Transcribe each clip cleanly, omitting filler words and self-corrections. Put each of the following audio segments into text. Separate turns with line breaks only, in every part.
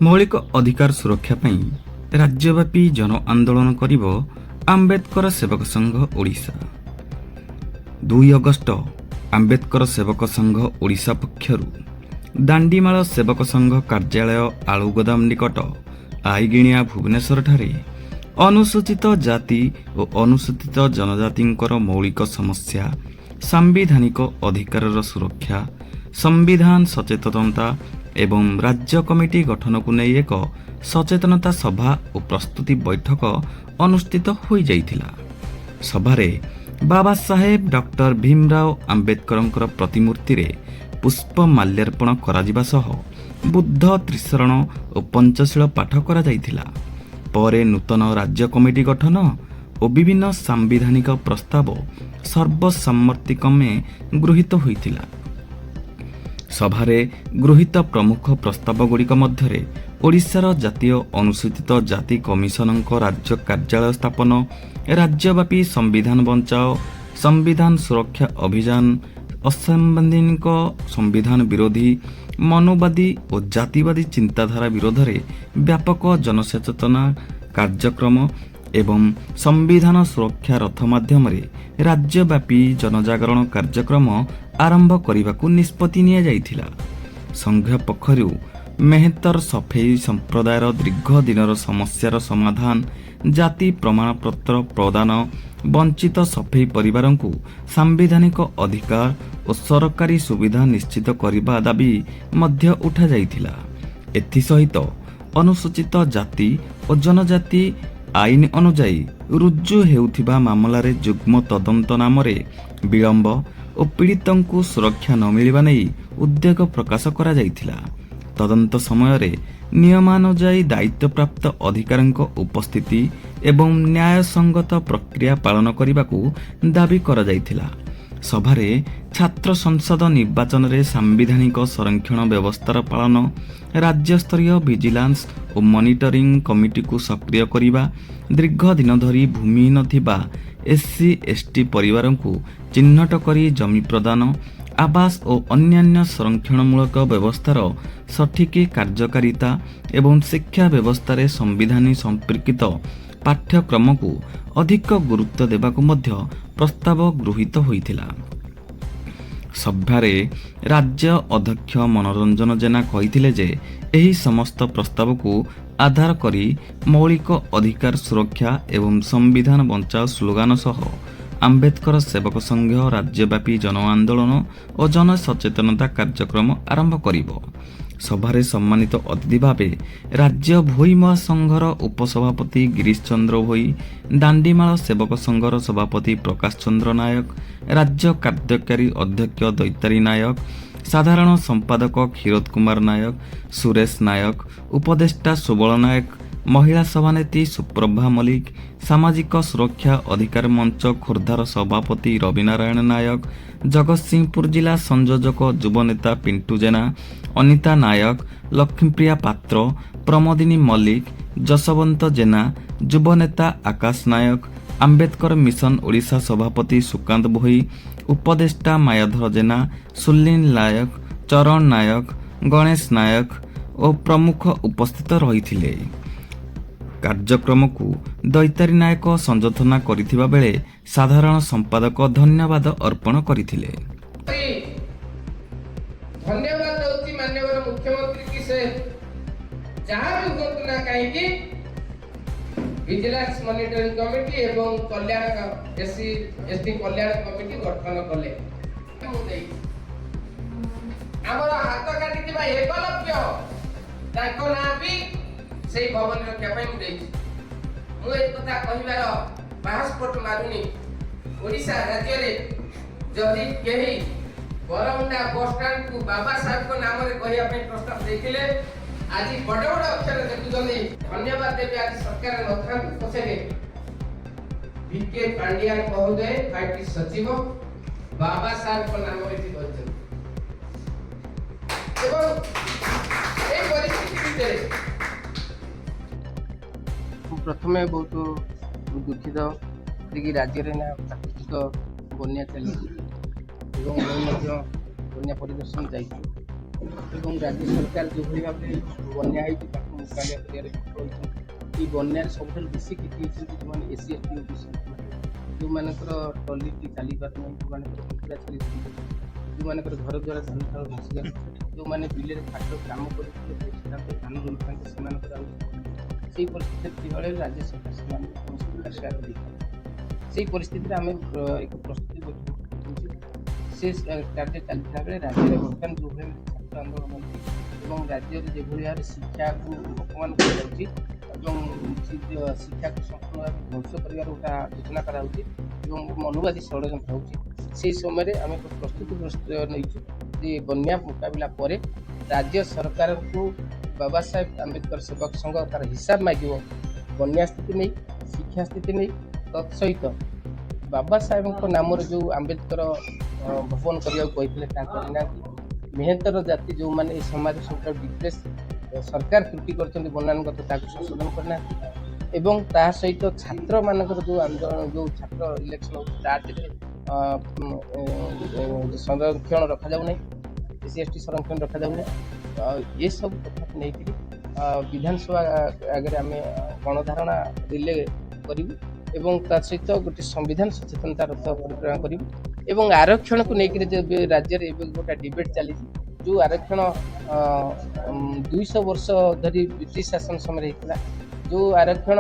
ମୌଳିକ ଅଧିକାର ସୁରକ୍ଷା ପାଇଁ ରାଜ୍ୟବ୍ୟାପୀ ଜନ ଆନ୍ଦୋଳନ କରିବ ଆମ୍ବେଦକର ସେବକ ସଂଘ ଓଡ଼ିଶା। 2 ଅଗଷ୍ଟ ଆମ୍ବେଦକର ସେବକ ସଂଘ ଓଡ଼ିଶା ପକ୍ଷରୁ ଦାଣ୍ଡିମାଳ ସେବକ ସଂଘ କାର୍ଯ୍ୟାଳୟ ଆଳୁଗୋଦାମ ନିକଟ ଆଇଗିଣିଆ ଭୁବନେଶ୍ୱରଠାରେ ଅନୁସୂଚିତ ଜାତି ଓ ଅନୁସୂଚିତ ଜନଜାତିଙ୍କର ମୌଳିକ ସମସ୍ୟା, ସାମ୍ବିଧାନିକ ଅଧିକାରର ସୁରକ୍ଷା, ସମ୍ବିଧାନ ସଚେତନତା ଏବଂ ରାଜ୍ୟ କମିଟି ଗଠନକୁ ନେଇ ଏକ ସଚେତନତା ସଭା ଓ ପ୍ରସ୍ତୁତି ବୈଠକ ଅନୁଷ୍ଠିତ ହୋଇଯାଇଥିଲା। ସଭାରେ ବାବା ସାହେବ ଡକ୍ଟର ଭୀମରାଓ ଆମ୍ବେଦକରଙ୍କର ପ୍ରତିମୂର୍ତ୍ତିରେ ପୁଷ୍ପ ମାଲ୍ୟାର୍ପଣ କରାଯିବା ସହ ବୁଦ୍ଧ ତ୍ରିଶରଣ ଓ ପଞ୍ଚଶୀଳ ପାଠ କରାଯାଇଥିଲା। ପରେ ନୂତନ ରାଜ୍ୟ କମିଟି ଗଠନ ଓ ବିଭିନ୍ନ ସାମ୍ବିଧାନିକ ପ୍ରସ୍ତାବ ସର୍ବସମ୍ମତିକ୍ରମେ ଗୃହୀତ ହୋଇଥିଲା। ସଭାରେ ଗୃହୀତ ପ୍ରମୁଖ ପ୍ରସ୍ତାବଗୁଡ଼ିକ ମଧ୍ୟରେ ଓଡ଼ିଶାର ଜାତୀୟ ଅନୁସୂଚିତ ଜାତି କମିଶନଙ୍କ ରାଜ୍ୟ କାର୍ଯ୍ୟାଳୟ ସ୍ଥାପନ, ରାଜ୍ୟବ୍ୟାପୀ ସମ୍ବିଧାନ ବଞ୍ଚାଅ, ସମ୍ବିଧାନ ସୁରକ୍ଷା ଅଭିଯାନ, ଅସାମ୍ବିଧାନିକ ସମ୍ବିଧାନ ବିରୋଧୀ, ମନୁବାଦୀ ଓ ଜାତିବାଦୀ ଚିନ୍ତାଧାରା ବିରୋଧରେ ବ୍ୟାପକ ଜନସଚେତନା କାର୍ଯ୍ୟକ୍ରମ ଏବଂ ସମ୍ବିଧାନ ସୁରକ୍ଷା ରଥ ମାଧ୍ୟମରେ ରାଜ୍ୟବ୍ୟାପୀ ଜନଜାଗରଣ କାର୍ଯ୍ୟକ୍ରମ ଆରମ୍ଭ କରିବାକୁ ନିଷ୍ପତ୍ତି ନିଆଯାଇଥିଲା। ସଂଘ ପକ୍ଷରୁ ମେହେତର ସଫେଇ ସମ୍ପ୍ରଦାୟର ଦୀର୍ଘ ଦିନର ସମସ୍ୟାର ସମାଧାନ, ଜାତି ପ୍ରମାଣପତ୍ର ପ୍ରଦାନ, ବଞ୍ଚିତ ସଫେଇ ପରିବାରଙ୍କୁ ସାମ୍ବିଧାନିକ ଅଧିକାର ଓ ସରକାରୀ ସୁବିଧା ନିଶ୍ଚିତ କରିବା ଦାବି ମଧ୍ୟ ଉଠାଯାଇଥିଲା। ଏଥିସହିତ ଅନୁସୂଚିତ ଜାତି ଓ ଜନଜାତି ଆଇନ ଅନୁଯାୟୀ ରୁଜୁ ହେଉଥିବା ମାମଲାରେ ଯୁଗ୍ମ ତଦନ୍ତ ନାମରେ ବିଳମ୍ବ ଓ ପୀଡ଼ିତଙ୍କୁ ସୁରକ୍ଷା ନ ମିଳିବା ନେଇ ଉଦ୍ବେଗ ପ୍ରକାଶ କରାଯାଇଥିଲା। ତଦନ୍ତ ସମୟରେ ନିୟମାନୁଯାୟୀ ଦାୟିତ୍ୱପ୍ରାପ୍ତ ଅଧିକାରୀଙ୍କ ଉପସ୍ଥିତି ଏବଂ ନ୍ୟାୟସଙ୍ଗତ ପ୍ରକ୍ରିୟା ପାଳନ କରିବାକୁ ଦାବି କରାଯାଇଥିଲା। ସଭାରେ ଛାତ୍ର ସଂସଦ ନିର୍ବାଚନରେ ସାମ୍ବିଧାନିକ ସଂରକ୍ଷଣ ବ୍ୟବସ୍ଥାର ପାଳନ, ରାଜ୍ୟସ୍ତରୀୟ ଭିଜିଲାନ୍ସ ଓ ମନିଟରିଂ କମିଟିକୁ ସକ୍ରିୟ କରିବା, ଦୀର୍ଘ ଦିନ ଧରି ଭୂମିହୀନ ଥିବା ଏସ୍ସି ଏସ୍ଟି ପରିବାରଙ୍କୁ ଚିହ୍ନଟ କରି ଜମି ପ୍ରଦାନ, ଆବାସ ଓ ଅନ୍ୟାନ୍ୟ ସଂରକ୍ଷଣମୂଳକ ବ୍ୟବସ୍ଥାର ସଠିକ୍ କାର୍ଯ୍ୟକାରିତା ଏବଂ ଶିକ୍ଷା ବ୍ୟବସ୍ଥାରେ ସମ୍ବିଧାନ ସମ୍ପର୍କିତ ପାଠ୍ୟକ୍ରମକୁ ଅଧିକ ଗୁରୁତ୍ୱ ଦେବାକୁ ମଧ୍ୟ ପ୍ରସ୍ତାବ ଗୃହୀତ ହୋଇଥିଲା। ସଭାରେ ରାଜ୍ୟ ଅଧ୍ୟକ୍ଷ ମନୋରଞ୍ଜନ ଜେନା କହିଥିଲେ ଯେ ଏହି ସମସ୍ତ ପ୍ରସ୍ତାବକୁ ଆଧାର କରି ମୌଳିକ ଅଧିକାର ସୁରକ୍ଷା ଏବଂ ସମ୍ବିଧାନ ବଞ୍ଚାଅ ସ୍ଲୋଗାନ ସହ ଆମ୍ବେଦକର ସେବକ ସଂଘ ରାଜ୍ୟବ୍ୟାପୀ ଜନ ଆନ୍ଦୋଳନ ଓ ଜନସଚେତନତା କାର୍ଯ୍ୟକ୍ରମ ଆରମ୍ଭ କରିବ। ସଭାରେ ସମ୍ମାନିତ ଅତିଥି ଭାବେ ରାଜ୍ୟ ଭୋଇ ମହାସଂଘର ଉପସଭାପତି ଗିରୀଶ ଚନ୍ଦ୍ର ଭୋଇ, ଦାଣ୍ଡିମାଳ ସେବକ ସଂଘର ସଭାପତି ପ୍ରକାଶ ଚନ୍ଦ୍ର ନାୟକ, ରାଜ୍ୟ କାର୍ଯ୍ୟକାରୀ ଅଧ୍ୟକ୍ଷ ଦୈତାରୀ ନାୟକ, ସାଧାରଣ ସମ୍ପାଦକ କ୍ଷୀରୋଦ କୁମାର ନାୟକ, ସୁରେଶ ନାୟକ, ଉପଦେଷ୍ଟା ସୁବଳ ନାୟକ, ମହିଳା ସଭାନେତ୍ରୀ ସୁପ୍ରଭା ମଲ୍ଲିକ, ସାମାଜିକ ସୁରକ୍ଷା ଅଧିକାର ମଞ୍ଚ ଖୋର୍ଦ୍ଧାର ସଭାପତି ରବିନାରାୟଣ ନାୟକ, ଜଗତସିଂହପୁର ଜିଲ୍ଲା ସଂଯୋଜକ ଯୁବନେତା ପିଣ୍ଟୁ ଜେନା, ଅନିତା ନାୟକ, ଲକ୍ଷ୍ମୀପ୍ରିୟା ପାତ୍ର, ପ୍ରମୋଦିନୀ ମଲ୍ଲିକ, ଯଶବନ୍ତ ଜେନା, ଯୁବନେତା ଆକାଶ ନାୟକ, ଆମ୍ବେଦକର ମିଶନ ଓଡ଼ିଶା ସଭାପତି ସୁକାନ୍ତ ଭୋଇ, ଉପଦେଷ୍ଟା ମାୟାଧର ଜେନା, ସୁଲିନ ନାୟକ, ଚରଣ ନାୟକ, ଗଣେଶ ନାୟକ ଓ ପ୍ରମୁଖ ଉପସ୍ଥିତ ରହିଥିଲେ। କାର୍ଯ୍ୟକ୍ରମକୁ ଦୈତାରୀ ନାୟକ ସଂଯୋଜନା କରିଥିବା ବେଳେ ସାଧାରଣ ସମ୍ପାଦକ ଧନ୍ୟବାଦ ଅର୍ପଣ କରିଥିଲେ।
ଧନ୍ୟବାଦ ଦଉଛି ମାନ୍ୟବର ମୁଖ୍ୟମନ୍ତ୍ରୀ କି ସେ ଯାହା ବି ହୁଅନ୍ତୁ ନା କାହିଁକି ଭିଜିଲାନ୍ସ ମନିଟରିଂ କମିଟି ଏବଂ କଲ୍ୟାଣ ଏସ୍ସି ଏସ୍ଟି କଲ୍ୟାଣ କମିଟି ଗଠନ କଲେ। ଆମର ହାତ କାଟିଥିବା ଏକଲବ୍ୟ ତାଙ୍କ ନାଁ ବି ସେଇ ଭବନ ରକ୍ଷା ପାଇଁ ମୁଁ ଦେଇଛି। ମୁଁ ଏ କଥା କହିବାର ପାସପୋର୍ଟ ମାରୁନି। ଓଡ଼ିଶା ରାଜ୍ୟରେ ଯଦି କେହି ବରମୁଣ୍ଡା ବସଷ୍ଟାଣ୍ଡକୁ ବାବା ସାହେବଙ୍କ ନାମରେ କହିବା ପାଇଁ ପ୍ରସ୍ତାବ ଦେଇଥିଲେ, ଆଜି ବଡ଼ ବଡ଼ ଅକ୍ଷର ଦେଖୁଛନ୍ତି। ଧନ୍ୟବାଦ ଦେବି ଆଜି ସରକାର ନଥାନ୍ତି ପଛରେ ଭିକେ ପାଣ୍ଡିଆନ ମହୋଦୟ ପାର୍ଟି ସଚିବ ବାବା ସାହେବଙ୍କ ନାମରେ ଏଠି କହିଛନ୍ତି। ଏବଂ এই ପରିସ୍ଥିତି ଭିତରେ
ପ୍ରଥମେ ବହୁତ ଦୁଃଖିତ କି ରାଜ୍ୟରେ ନା ପ୍ରାକୃତିକ ବନ୍ୟା ଚାଲିଛି ଏବଂ ମୁଁ ମଧ୍ୟ ବନ୍ୟା ପରିଦର୍ଶନ ଯାଇଛି ଏବଂ ରାଜ୍ୟ ସରକାର ଯେଭଳି ଭାବରେ ବନ୍ୟା ହେଇଛି ତାକୁ ମୁକାବିଲା କରିବାରେ ବିଫଳ ହୋଇଛନ୍ତି। এই ବନ୍ୟାରେ ସବୁଠାରୁ ବେଶୀ କ୍ଷତି ହୋଇଛନ୍ତି ଯେଉଁମାନେ SC ST OBC ଯେଉଁମାନଙ୍କର ଟଲିଟି ଚାଲି ପାରୁନାହିଁ, ଯେଉଁମାନଙ୍କର କୁକୁଡ଼ା ଛେଳି ଯେଉଁମାନଙ୍କର ଘର ଦ୍ୱାରା ଧାନ ଚାଉଳ ଭାସିଯାଉଛି, ଯେଉଁମାନେ ବିଲରେ ଖାଟ କାମ କରୁଥିଲେ ତାଙ୍କ ଧାନ ରୋଇଥାନ୍ତି ସେମାନଙ୍କର ଆଉ ସେଇ ପରିସ୍ଥିତିରେ କିଭଳି ରାଜ୍ୟ ସରକାର ସେମାନଙ୍କୁ କୌଣସି ପ୍ରକାର ସହାୟତା ଦେଇଥାଏ। ସେଇ ପରିସ୍ଥିତିରେ ଆମେ ଏକ ପ୍ରସ୍ତୁତି ବୈଠକ କରୁଛୁ। ସେ କାର୍ଯ୍ୟ ଚାଲିଥିଲା ବେଳେ ରାଜ୍ୟରେ ବର୍ତ୍ତମାନ ଯେଉଁଭଳି ଛାତ୍ର ଆନ୍ଦୋଳନ ହେଉଛି ଏବଂ ରାଜ୍ୟରେ ଯେଭଳି ଭାବରେ ଶିକ୍ଷାକୁ ଅପମାନ କରାଯାଉଛି ଏବଂ ଶିକ୍ଷାକୁ ସମ୍ପୂର୍ଣ୍ଣ ଭାବେ ଧ୍ୱଂସ କରିବାର ଗୋଟେ ଯୋଜନା କରାଯାଉଛି ଏବଂ ମନୁବାଦୀ ଷଡ଼ଯନ୍ତ୍ର ହେଉଛି, ସେହି ସମୟରେ ଆମେ ଏକ ପ୍ରସ୍ତୁତି ନେଇଛୁ ଯେ ବନ୍ୟା ମୁକାବିଲା ପରେ ରାଜ୍ୟ ସରକାରଙ୍କୁ ବାବା ସାହେବ ଆମ୍ବେଦକର ସେବକ ସଂଘ ତାର ହିସାବ ମାଗିବ ବନ୍ୟା ସ୍ଥିତି ନେଇ, ଶିକ୍ଷା ସ୍ଥିତି ନେଇ, ତତ୍ସହିତ ବାବା ସାହେବଙ୍କ ନାମରେ ଯେଉଁ ଆମ୍ବେଦକର ଭବନ କରିବାକୁ କହିଥିଲେ ତାହା କରିନାହାନ୍ତି। ମେହେନ୍ତର ଜାତି ଯେଉଁମାନେ ଏ ସମାଜ ସବୁଠାରୁ ଡିପ୍ରେସ୍ ସରକାର ତ୍ରୁଟି କରିଛନ୍ତି ବନାନଗତ ତାକୁ ସଂଶୋଧନ କରିନାହାନ୍ତି ଏବଂ ତା ସହିତ ଛାତ୍ରମାନଙ୍କର ଯେଉଁ ଆନ୍ଦୋଳନ ଯେଉଁ ଛାତ୍ର ଇଲେକ୍ସନ ହେଉଛି ତା ଦେହରେ ସଂରକ୍ଷଣ ରଖାଯାଉନାହିଁ, SC ST ସଂରକ୍ଷଣ ରଖାଯାଉନାହିଁ। ଏସବୁ କଥାକୁ ନେଇକରି ବିଧାନସଭା ଆଗରେ ଆମେ ଗଣଧାରଣା ରିଲେ କରିବୁ ଏବଂ ତା ସହିତ ଗୋଟେ ସମ୍ବିଧାନ ସଚେତନତା ରଥ ପରିକ୍ରମା କରିବୁ ଏବଂ ଆରକ୍ଷଣକୁ ନେଇକରି ଯେ ରାଜ୍ୟରେ ଏବେ ଗୋଟେ ଡିବେଟ୍ ଚାଲିଛି ଯେଉଁ ଆରକ୍ଷଣ 200 ବର୍ଷ ଧରି ବ୍ରିଟିଶ ଶାସନ ସମୟରେ ହେଇଥିଲା, ଯେଉଁ ଆରକ୍ଷଣ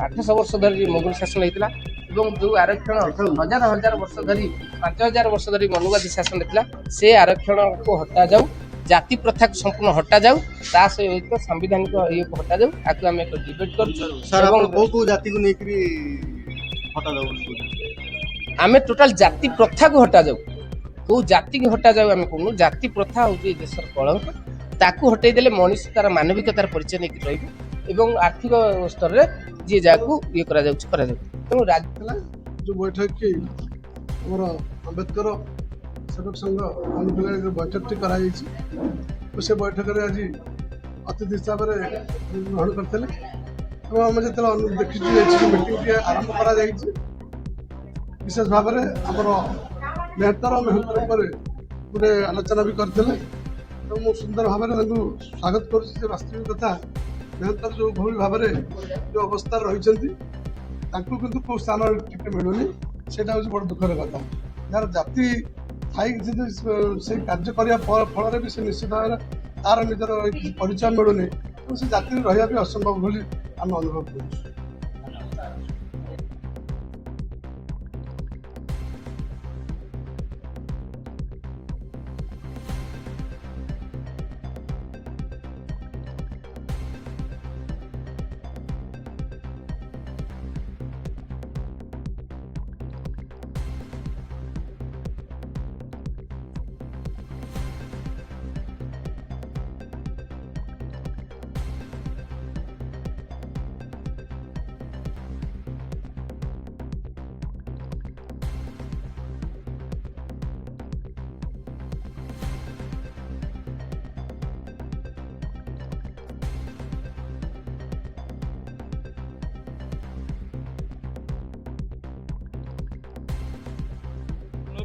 800 ବର୍ଷ ଧରି ମୋଗଲ ଶାସନ ହେଇଥିଲା ଏବଂ ଯେଉଁ ଆରକ୍ଷଣ ହଜାର ହଜାର ବର୍ଷ ଧରି 5000 ବର୍ଷ ଧରି ମନୁବାଦୀ ଶାସନ ହେଇଥିଲା ସେ ଆରକ୍ଷଣକୁ ହଟାଯାଉ, ଜାତି ପ୍ରଥାକୁ ସମ୍ପୂର୍ଣ୍ଣ ହଟାଯାଉ, ତା ସହିତ ସାମ୍ବିଧାନିକ ଇଏକୁ ହଟାଯାଉ। ଆକୁ ଆମେ ଏକ ଡିବେଟ୍ କରୁଛୁ ଏବଂ
କୋଉ ଜାତିକୁ ନେଇକରି ହଟାଯାଉ
ଆମେ ଟୋଟାଲ ଜାତି ପ୍ରଥାକୁ ହଟାଯାଉ, କେଉଁ ଜାତିକୁ ହଟାଯାଉ ଆମେ କହୁନୁ। ଜାତି ପ୍ରଥା ହେଉଛି ଏ ଦେଶର କଳଙ୍କ, ତାକୁ ହଟେଇ ଦେଲେ ମଣିଷ ତାର ମାନବିକତାର ପରିଚୟ ନେଇକି ରହିବ ଏବଂ ଆର୍ଥିକ ସ୍ତରରେ ଯିଏ ଯାହାକୁ ଇଏ କରାଯାଉଛି କରାଯାଉ। ତେଣୁ
ଥିଲା ଯେଉଁ ବୈଠକ କି ଆମର ଆମ୍ବେଦକର ସେବକ ସଂଘ ଅନୁକୂଳରେ ଯେଉଁ ବୈଠକଟି କରାଯାଇଛି ସେ ବୈଠକରେ ଆଜି ଅତିଥି ହିସାବରେ ଗ୍ରହଣ କରିଥିଲେ ଏବଂ ଆମେ ଯେତେବେଳେ ଦେଖିଛୁ ମିଟିଂଟି ଆରମ୍ଭ କରାଯାଇଛି ବିଶେଷ ଭାବରେ ଆମର ମେହେନ୍ତର ଉପରେ ଗୋଟେ ଆଲୋଚନା ବି କରିଥିଲେ ଏବଂ ମୁଁ ସୁନ୍ଦର ଭାବରେ ତାଙ୍କୁ ସ୍ୱାଗତ କରୁଛି ଯେ ବାସ୍ତବିକ କଥା ମେହେନ୍ତର ଯେଉଁ ଭଳି ଭାବରେ ଯେଉଁ ଅବସ୍ଥାରେ ରହିଛନ୍ତି ତାଙ୍କୁ କିନ୍ତୁ କେଉଁ ସ୍ଥାନ ଟିକେ ମିଳୁନି, ସେଇଟା ହେଉଛି ବଡ଼ ଦୁଃଖର କଥା। ଯାହାର ଜାତି ଥାଇକି ଯଦି ସେଇ କାର୍ଯ୍ୟ କରିବା ଫଳରେ ବି ସେ ନିଶ୍ଚିତ ଭାବରେ ତାର ନିଜର ପରିଚୟ ମିଳୁନି ଏବଂ ସେ ଜାତିରେ ରହିବା ବି ଅସମ୍ଭବ ବୋଲି ଆମେ ଅନୁଭବ କରୁଛୁ।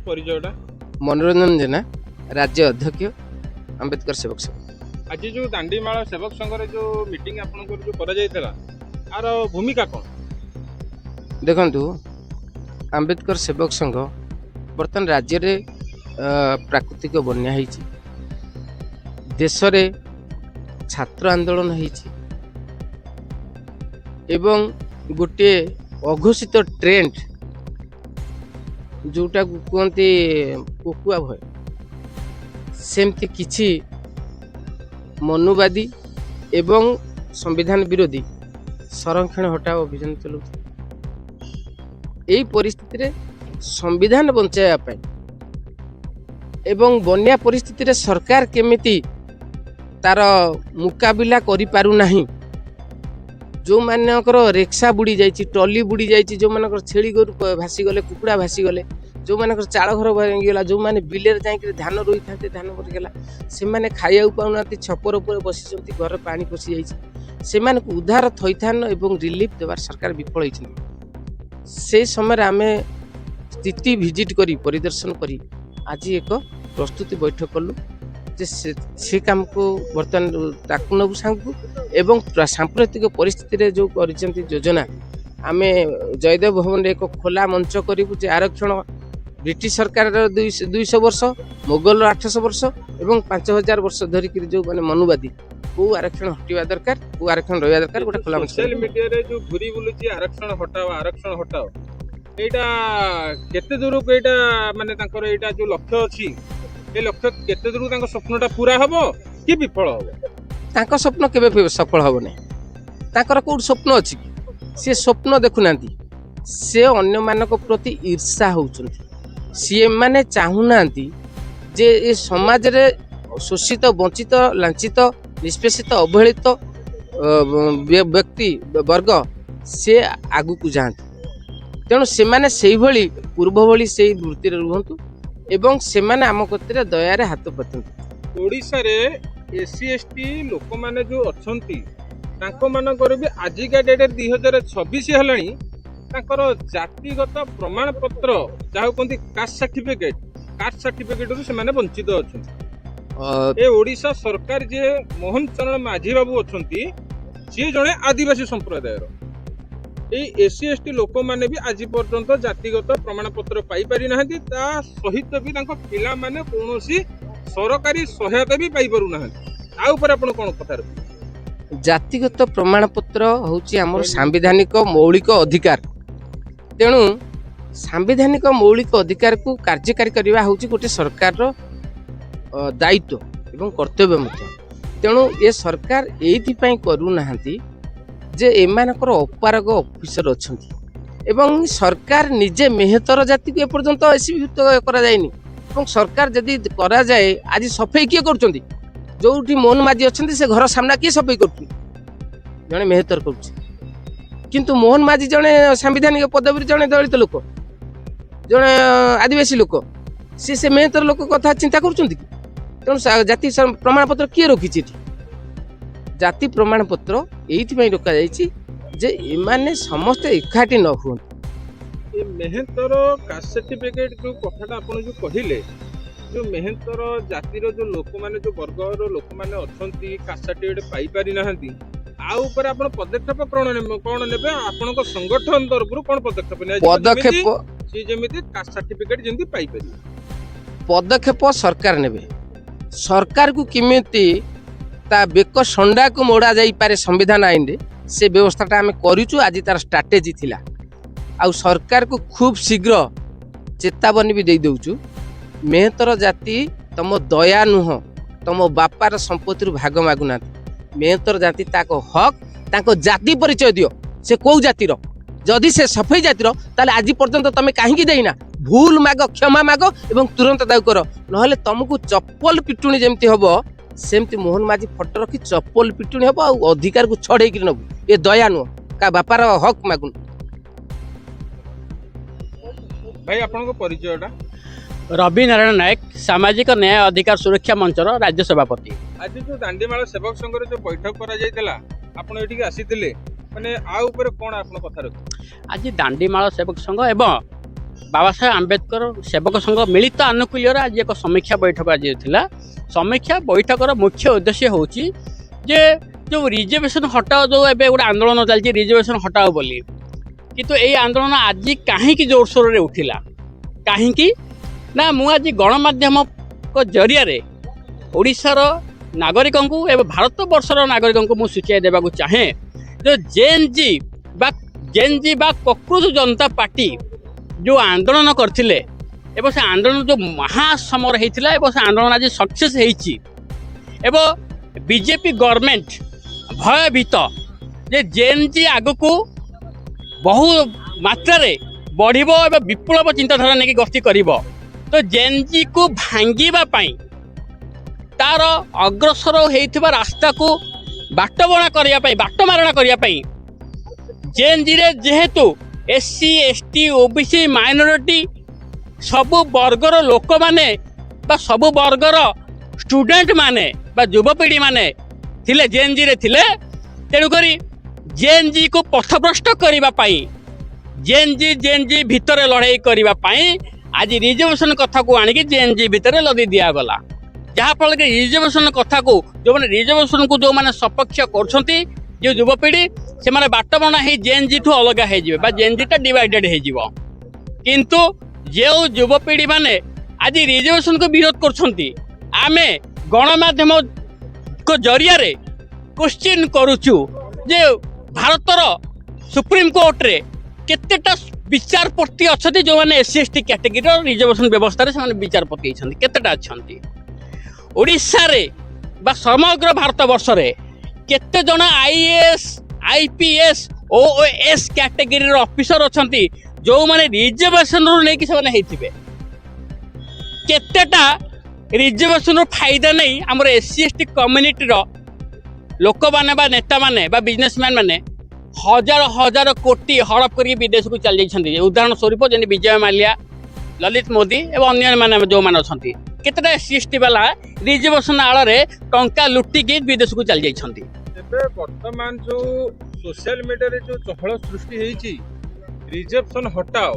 ପରିଚୟଟା
ମନୋରଞ୍ଜନ ଜେନା, ରାଜ୍ୟ ଅଧ୍ୟକ୍ଷ ଆମ୍ବେଦକର ସେବକ ସଂଘ।
ଆଜି ଯେଉଁ ଦାଣ୍ଡିମାଳ ସେବକ ସଂଘରେ ଯେଉଁ ମିଟିଂ ଆପଣଙ୍କର ଯେଉଁ କରାଯାଇଥିଲା ଆର ଭୂମିକା କ'ଣ?
ଦେଖନ୍ତୁ, ଆମ୍ବେଦକର ସେବକ ସଂଘ ବର୍ତ୍ତମାନ ରାଜ୍ୟରେ ପ୍ରାକୃତିକ ବନ୍ୟା ହେଇଛି, ଦେଶରେ ଛାତ୍ର ଆନ୍ଦୋଳନ ହେଇଛି ଏବଂ ଗୋଟିଏ ଅଘୋଷିତ ଟ୍ରେଣ୍ଡ ଯେଉଁଟାକୁ କୁହନ୍ତି ପୋକୁଆ ଭୟ, ସେମିତି କିଛି ମନୁବାଦୀ ଏବଂ ସମ୍ବିଧାନ ବିରୋଧୀ ସଂରକ୍ଷଣ ହଟାଅ ଅଭିଯାନ ଚଲାଉଛି। ଏହି ପରିସ୍ଥିତିରେ ସମ୍ବିଧାନ ବଞ୍ଚାଇବା ପାଇଁ ଏବଂ ବନ୍ୟା ପରିସ୍ଥିତିରେ ସରକାର କେମିତି ତାର ମୁକାବିଲା କରିପାରୁନାହିଁ, ଯେଉଁମାନଙ୍କର ରେକ୍ସା ବୁଡ଼ି ଯାଇଛି, ଟଲି ବୁଡ଼ି ଯାଇଛି, ଯେଉଁମାନଙ୍କର ଛେଳି ଗୋରୁ ଭାସିଗଲେ, କୁକୁଡ଼ା ଭାସିଗଲେ, ଯେଉଁମାନଙ୍କର ଚାଳ ଘର ଭାଙ୍ଗିଗଲା, ଯେଉଁମାନେ ବିଲରେ ଯାଇକି ଧାନ ରୋଇଥାନ୍ତି ଧାନ ମରିଗଲା, ସେମାନେ ଖାଇବାକୁ ପାଉନାହାନ୍ତି, ଛପର ଉପରେ ବସିଛନ୍ତି, ଘର ପାଣି ପଶିଯାଇଛି, ସେମାନଙ୍କୁ ଉଦ୍ଧାର ଥଇଥାନ ଏବଂ ରିଲିଫ୍ ଦେବାର ସରକାର ବିଫଳ ହୋଇଛନ୍ତି। ସେ ସମୟରେ ଆମେ ସ୍ଥିତି ଭିଜିଟ୍ କରି ପରିଦର୍ଶନ କରି ଆଜି ଏକ ପ୍ରସ୍ତୁତି ବୈଠକ କଲୁ ଯେ ସେ କାମକୁ ବର୍ତ୍ତମାନ ତାକୁ ନେବୁ ସାଙ୍ଗକୁ ଏବଂ ସାମ୍ପ୍ରତିକ ପରିସ୍ଥିତିରେ ଯେଉଁ କରିଛନ୍ତି ଯୋଜନା ଆମେ ଜୟଦେବ ଭବନରେ ଏକ ଖୋଲା ମଞ୍ଚ କରିବୁ ଯେ ଆରକ୍ଷଣ ବ୍ରିଟିଶ ସରକାରର 200 ବର୍ଷ ମୋଗଲର 800 ବର୍ଷ ଏବଂ 5000 ବର୍ଷ ଧରିକିରି ଯେଉଁମାନେ ମନୁବାଦୀ କେଉଁ ଆରକ୍ଷଣ ହଟିବା ଦରକାର କେଉଁ ଆରକ୍ଷଣ ରହିବା ଦରକାର ଗୋଟେ ଖୋଲା ମଞ୍ଚ
ସୋସିଆଲ ମିଡିଆରେ ଯୋଉ ଘୁରି ବୁଲୁଛି ଆରକ୍ଷଣ ହଟାଅ ଏଇଟା କେତେ ଦୂରକୁ ଏଇଟା ମାନେ ତାଙ୍କର ଏଇଟା ଯୋଉ ଲକ୍ଷ୍ୟ ଅଛି ଏ ଲକ୍ଷ୍ୟ କେତେ ଦୂରକୁ ତାଙ୍କ ସ୍ୱପ୍ନଟା ପୁରା ହବ କି ବିଫଳ ହବ?
ତାଙ୍କ ସ୍ୱପ୍ନ କେବେ ସଫଳ ହବ ନାହିଁ। ତାଙ୍କର କୋଉଠି ସ୍ୱପ୍ନ ଅଛି କି? ସେ ସ୍ୱପ୍ନ ଦେଖୁନାହାନ୍ତି, ସେ ଅନ୍ୟମାନଙ୍କ ପ୍ରତି ଈର୍ଷା ହେଉଛନ୍ତି। ସେମାନେ ଚାହୁଁନାହାନ୍ତି ଯେ ଏ ସମାଜରେ ଶୋଷିତ ବଞ୍ଚିତ ଲାଞ୍ଛିତ ନିଷ୍ପେଷିତ ଅବହେଳିତ ବ୍ୟକ୍ତି ବର୍ଗ ସେ ଆଗକୁ ଯାଆନ୍ତି। ତେଣୁ ସେମାନେ ସେଇଭଳି ପୂର୍ବ ଭଳି ସେଇ ବୃତ୍ତିରେ ରୁହନ୍ତୁ ଏବଂ ସେମାନେ ଆମ କତିରେ ଦୟାରେ ହାତ ପାତନ୍ତୁ।
ଓଡ଼ିଶାରେ SC ST ଲୋକମାନେ ଯୋଉ ଅଛନ୍ତି ତାଙ୍କ ମାନଙ୍କର ବି ଆଜିକା ଡେଟରେ 2026 ହେଲାଣି ତାଙ୍କର ଜାତିଗତ ପ୍ରମାଣ ପତ୍ର ଯାହାକୁ କୁହନ୍ତି କାଷ୍ଟ ସାର୍ଟିଫିକେଟରୁ ସେମାନେ ବଞ୍ଚିତ ଅଛନ୍ତି। ଏ ଓଡ଼ିଶା ସରକାର ଯିଏ ମୋହନ ଚରଣ ମାଝୀ ବାବୁ ଅଛନ୍ତି ସିଏ ଜଣେ ଆଦିବାସୀ ସମ୍ପ୍ରଦାୟର। এই SC ST ଲୋକମାନେ ବି ଆଜି ପର୍ଯ୍ୟନ୍ତ ଜାତିଗତ ପ୍ରମାଣ ପତ୍ର ପାଇପାରି ନାହାନ୍ତି। ତା ସହିତ ବି ତାଙ୍କ ପିଲାମାନେ କୌଣସି ସରକାରୀ ସହାୟତା ବି ପାଇପାରୁନାହାନ୍ତି। ତା ଉପରେ ଆପଣ କ'ଣ କଥା ରଖିବେ?
ଜାତିଗତ ପ୍ରମାଣପତ୍ର ହେଉଛି ଆମର ସାମ୍ବିଧାନିକ ମୌଳିକ ଅଧିକାର। ତେଣୁ ସାମ୍ବିଧାନିକ ମୌଳିକ ଅଧିକାରକୁ କାର୍ଯ୍ୟକାରୀ କରିବା ହେଉଛି ଗୋଟେ ସରକାରର ଦାୟିତ୍ୱ ଏବଂ କର୍ତ୍ତବ୍ୟ ମଧ୍ୟ। ତେଣୁ ଏ ସରକାର ଏଇଥିପାଇଁ କରୁନାହାନ୍ତି ଯେ ଏମାନଙ୍କର ଅପାରଗ ଅଫିସର ଅଛନ୍ତି ଏବଂ ସରକାର ନିଜେ ମେହେତର ଜାତିକୁ ଏପର୍ଯ୍ୟନ୍ତ ଏସ୍ସିଭୁକ୍ତ କରାଯାଇନି ଏବଂ ସରକାର ଯଦି କରାଯାଏ ଆଜି ସଫେଇ କିଏ କରୁଛନ୍ତି? ଯୋଉଠି ମୋହନ ମାଝୀ ଅଛନ୍ତି ସେ ଘର ସାମ୍ନା କିଏ ସଫେଇ କରୁଛି? ଜଣେ ମେହେତର କରୁଛି। କିନ୍ତୁ ମୋହନ ମାଝୀ ଜଣେ ସାମ୍ବିଧାନିକ ପଦବୀରେ ଜଣେ ଦଳିତ ଲୋକ, ଜଣେ ଆଦିବାସୀ ଲୋକ, ସେ ମେହେତର ଲୋକ କଥା ଚିନ୍ତା କରୁଛନ୍ତି କି? ତେଣୁ ଜାତି ପ୍ରମାଣପତ୍ର କିଏ ରଖିଛି ଏଠି? ଜାତି ପ୍ରମାଣପତ୍ର ଏଇଥିପାଇଁ ରଖାଯାଇଛି ଯେ ଏମାନେ ସମସ୍ତେ ଏକାଠି ନ ହୁଅନ୍ତୁ।
ଏ ମେହେନ୍ତର କାଷ୍ଟ ସାର୍ଟିଫିକେଟ ଯୋଉ କଥାଟା ଆପଣ ଯୋଉ କହିଲେ, ଯୋଉ ମେହେନ୍ତର ଜାତିର ଯୋଉ ଲୋକମାନେ ଯୋଉ ବର୍ଗର ଲୋକମାନେ ଅଛନ୍ତି କାଷ୍ଟ ସାର୍ଟିଫିକେଟ ପାଇପାରି ନାହାନ୍ତି, ଆଉ ଉପରେ ଆପଣ ପଦକ୍ଷେପ କ'ଣ ନେବେ? ଆପଣଙ୍କ ସଂଗଠନ ତରଫରୁ କ'ଣ ପଦକ୍ଷେପ
ପଦକ୍ଷେପ
ସେ ଯେମିତି କାଷ୍ଟ ସାର୍ଟିଫିକେଟ ଯେମିତି ପାଇପାରିବେ?
ପଦକ୍ଷେପ ସରକାର ନେବେ। ସରକାରକୁ କେମିତି ତା ବେକ ସଣ୍ଡାକୁ ମୋଡ଼ା ଯାଇପାରେ ସମ୍ବିଧାନ ଆଇନରେ ସେ ବ୍ୟବସ୍ଥାଟା ଆମେ କରିଛୁ। ଆଜି ତାର ଷ୍ଟ୍ରାଟେଜି ଥିଲା। ଆଉ ସରକାରକୁ ଖୁବ୍ ଶୀଘ୍ର ଚେତାବନୀ ବି ଦେଇ ଦେଉଛୁ, ମେହେତର ଜାତି ତମ ଦୟା ନୁହଁ, ତମ ବାପାର ସମ୍ପତ୍ତିରୁ ଭାଗ ମାଗୁନାହାନ୍ତି। ମେହେତର ଜାତି ତାଙ୍କ ହକ୍, ତାଙ୍କ ଜାତି ପରିଚୟ ଦିଅ। ସେ କୋଉ ଜାତିର? ଯଦି ସେ ସଫେଇ ଜାତିର ତାହେଲେ ଆଜି ପର୍ଯ୍ୟନ୍ତ ତମେ କାହିଁକି ଦେଇନା? ଭୁଲ ମାଗ, କ୍ଷମା ମାଗ ଏବଂ ତୁରନ୍ତ ତାକୁ କର, ନହେଲେ ତମକୁ ଚପଲ ପିଟୁଣି ଯେମିତି ହବ ସେମିତି ମୋହନ ମାଝୀ ଫଟୋ ରଖି ଚପଲ ପିଟୁଣି ହବ ଆଉ ଅଧିକାରକୁ ଛଡେଇକିରି ନେବୁ। ଏ ଦୟା ନୁହଁ, କା ବାପାର ହକ୍ ମାଗୁନ।
ଭାଇ ଆପଣଙ୍କ ପରିଚୟଟା?
ରବି ନାରାୟଣ ନାୟକ, ସାମାଜିକ ନ୍ୟାୟ ଅଧିକାର ସୁରକ୍ଷା ମଞ୍ଚର ରାଜ୍ୟ ସଭାପତି।
ଆଜି ଯୋଉ ଦାଣ୍ଡିମାଳ ସେବକ ସଂଘରେ ଯୋଉ ବୈଠକ କରାଯାଇଥିଲା ଆପଣ ଏଠିକି ଆସିଥିଲେ, ମାନେ ଆ ଉପରେ କ'ଣ ଆପଣ କଥା ରଖିବେ?
ଆଜି ଦାଣ୍ଡିମାଳ ସେବକ ସଂଘ ଏବଂ ବାବା ସାହେବ ଆମ୍ବେଦକର ସେବକ ସଂଘ ମିଳିତ ଆନୁକୂଲ୍ୟରେ ଆଜି ଏକ ସମୀକ୍ଷା ବୈଠକ ଆଜି ଥିଲା। ସମୀକ୍ଷା ବୈଠକର ମୁଖ୍ୟ ଉଦ୍ଦେଶ୍ୟ ହେଉଛି ଯେ ଯେଉଁ ରିଜର୍ଭେସନ୍ ହଟାଅ, ଯେଉଁ ଏବେ ଗୋଟେ ଆନ୍ଦୋଳନ ଚାଲିଛି ରିଜର୍ଭେସନ୍ ହଟାଅ ବୋଲି, କିନ୍ତୁ ଏଇ ଆନ୍ଦୋଳନ ଆଜି କାହିଁକି ଜୋରସୋରରେ ଉଠିଲା? କାହିଁକି ନା ମୁଁ ଆଜି ଗଣମାଧ୍ୟମଙ୍କ ଜରିଆରେ ଓଡ଼ିଶାର ନାଗରିକଙ୍କୁ ଏବଂ ଭାରତ ବର୍ଷର ନାଗରିକଙ୍କୁ ମୁଁ ସୂଚାଇ ଦେବାକୁ ଚାହେଁ ଯେ ଜେନ୍ ଜି ବା କକରୋଜ ଜନତା ପାର୍ଟି ଯେଉଁ ଆନ୍ଦୋଳନ କରିଥିଲେ ଏବଂ ସେ ଆନ୍ଦୋଳନ ଯେଉଁ ମହାସମର ହେଇଥିଲା ଏବଂ ସେ ଆନ୍ଦୋଳନ ଆଜି ସକ୍ସେସ୍ ହେଇଛି ଏବଂ ବିଜେପି ଗଭର୍ଣ୍ଣମେଣ୍ଟ ଭୟଭୀତ ଯେ ଜେନ୍ ଜି ଆଗକୁ ବହୁ ମାତ୍ରାରେ ବଢ଼ିବ ଏବଂ ବିପ୍ଳବ ଚିନ୍ତାଧାରା ନେଇକି ଗତି କରିବ। ତ ଜେନ୍ ଜିକୁ ଭାଙ୍ଗିବା ପାଇଁ ତାର ଅଗ୍ରସର ହେଇଥିବା ରାସ୍ତାକୁ ବାଟମାରଣା କରିବା ପାଇଁ ଜେନ୍ ଜିରେ ଯେହେତୁ SC ST OBC ମାଇନରିଟି ସବୁ ବର୍ଗର ଲୋକମାନେ ବା ସବୁ ବର୍ଗର ଷ୍ଟୁଡେଣ୍ଟ ମାନେ ବା ଯୁବପିଢ଼ି ମାନେ ଥିଲେ ଜେନ୍ ଜିରେ ଥିଲେ, ତେଣୁକରି ଜେନ୍ ଜିକୁ ପଥଭ୍ରଷ୍ଟ କରିବା ପାଇଁ ଜେନ୍ ଜି ଭିତରେ ଲଢ଼େଇ କରିବା ପାଇଁ ଆଜି ରିଜର୍ଭେସନ୍ କଥାକୁ ଆଣିକି ଜେନ୍ ଜି ଭିତରେ ଲଦି ଦିଆଗଲା। ଯାହାଫଳରେ କି ରିଜର୍ଭେସନ କଥାକୁ ଯେଉଁମାନେ ରିଜର୍ଭେସନକୁ ଯେଉଁମାନେ ସପକ୍ଷ କରୁଛନ୍ତି ଯେଉଁ ଯୁବପିଢ଼ି ସେମାନେ ବାଟବଣା ହେଇ ଜେଏନ୍ଜି ଠୁ ଅଲଗା ହେଇଯିବେ ବା ଜେଏନ୍ଜିଟା ଡିଭାଇଡେଡ୍ ହେଇଯିବ। କିନ୍ତୁ ଯେଉଁ ଯୁବପିଢ଼ି ମାନେ ଆଜି ରିଜର୍ଭେସନକୁ ବିରୋଧ କରୁଛନ୍ତି ଆମେ ଗଣମାଧ୍ୟମଙ୍କ ଜରିଆରେ କ୍ୱେଶ୍ଚିନ୍ କରୁଛୁ ଯେ ଭାରତର ସୁପ୍ରିମକୋର୍ଟରେ କେତେଟା ବିଚାରପତି ଅଛନ୍ତି ଯେଉଁମାନେ ଏସ୍ସି ଏସ୍ଟି କ୍ୟାଟେଗୋରୀର ରିଜର୍ଭେସନ ବ୍ୟବସ୍ଥାରେ ସେମାନେ ବିଚାରପତି ହେଇଛନ୍ତି କେତେଟା ଅଛନ୍ତି ଓଡ଼ିଶାରେ ବା ସମଗ୍ର ଭାରତ ବର୍ଷରେ କେତେ ଜଣ ଆଇଏଏସ୍ ଆଇପିଏସ୍ ଓଏଏସ୍ କ୍ୟାଟେଗୋରୀର ଅଫିସର ଅଛନ୍ତି ଯେଉଁମାନେ ରିଜର୍ଭେସନରୁ ନେଇକି ସେମାନେ ହେଇଥିବେ କେତେଟା ରିଜର୍ଭେସନର ଫାଇଦା ନେଇ ଆମର ଏସ୍ସି ଏସ୍ଟି କମ୍ୟୁନିଟିର ଲୋକମାନେ ବା ନେତାମାନେ ବା ବିଜନେସମ୍ୟାନ୍ ମାନେ ହଜାର ହଜାର କୋଟି ହଡପ କରିକି ବିଦେଶକୁ ଚାଲି ଯାଇଛନ୍ତି ଉଦାହରଣ ସ୍ୱରୂପ ଯେମିତି ବିଜୟ ମାଲ୍ୟା ଲଲିତ ମୋଦି ଏବଂ ଅନ୍ୟମାନେ ଯେଉଁମାନେ ଅଛନ୍ତି କେତେଟା ଏସ୍ସି ଏସ୍ଟି ବାଲା ରିଜର୍ଭେସନ ଆଳରେ ଟଙ୍କା ଲୁଟିକି ବିଦେଶକୁ ଚାଲି ଯାଇଛନ୍ତି।
ଏବେ ବର୍ତ୍ତମାନ ଯୋଉ ସୋସିଆଲ ମିଡିଆରେ ଯୋଉ ଚହଳ ସୃଷ୍ଟି ହେଇଛି ରିଜର୍ଭେସନ ହଟାଓ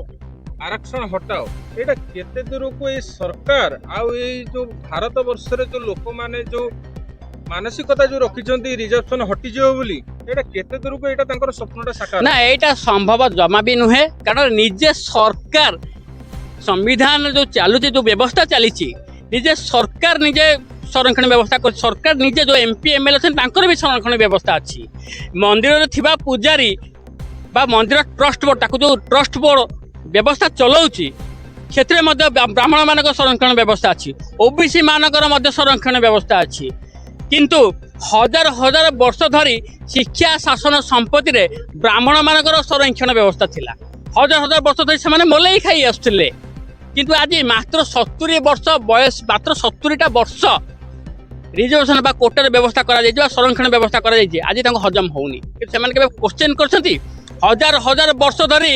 आरक्षण हटाओ एटा केते दूरକୁ ଏଇ ସରକାର ଆଉ ଏଇ ଯୋଉ ଭାରତ ବର୍ଷରେ ଯୋଉ ଲୋକମାନେ ଯୋଉ ମାନସିକତା ଯୋଉ ରଖିଛନ୍ତି ରିଜର୍ଭେସନ ହଟିଯିବ ବୋଲି ଏଟା କେତେ दूरକୁ ଏଟା ତାଙ୍କର ସ୍ୱପ୍ନଟା ସାକାର
ନା ଏଇଟା ସମ୍ଭବ ଜମା ବି ନୁହେଁ କାରଣ ନିଜେ ସରକାର संविधान जो चालुची जो व्यवस्था चली निजे सरकार निजे संरक्षण व्यवस्था कर सरकार निजे जो एमपी एमएलए अच्छे भी संरक्षण व्यवस्था अच्छी मंदिर थिबा पूजारी बा मंदिर ट्रस्ट बोर्ड ताकू जो ट्रस्ट बोर्ड व्यवस्था चलाउची क्षेत्र में ब्राह्मण मान संरक्षण व्यवस्था अच्छी ओबीसी मानकर संरक्षण व्यवस्था अच्छी किंतु हजार हजार वर्ष धरी शिक्षा शासन संपत्ति रे ब्राह्मण मानकर संरक्षण व्यवस्था थिला हजार हजार वर्ष धरी से मोलई खाई आसुले किंतु आज मात्र 70 वर्ष बयस मात्र 70टा वर्ष रिजर्वेशन बा कोटार व्यवस्था करा जाय संरक्षण व्यवस्था करा जाय आज तांको हजम होउनी कि सेमान के क्वेश्चन करछंती हजार हजार वर्ष धरी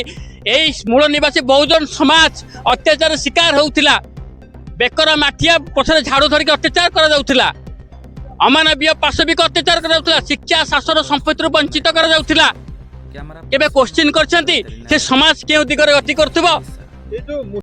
एई मूल निवासी बहुजन समाज अत्याचार शिकार होउथिला बेकर माठिया पछरे झाड़ू धरिक अत्याचार करा जाउथिला अमानवीय पाशविक अत्याचार करा जाउथिला शिक्षा शासन संपत्ति वंचित करा जाउथिला केबे क्वेश्चन करछंती से समाज केउ दिगरे गति करथबो
ये जो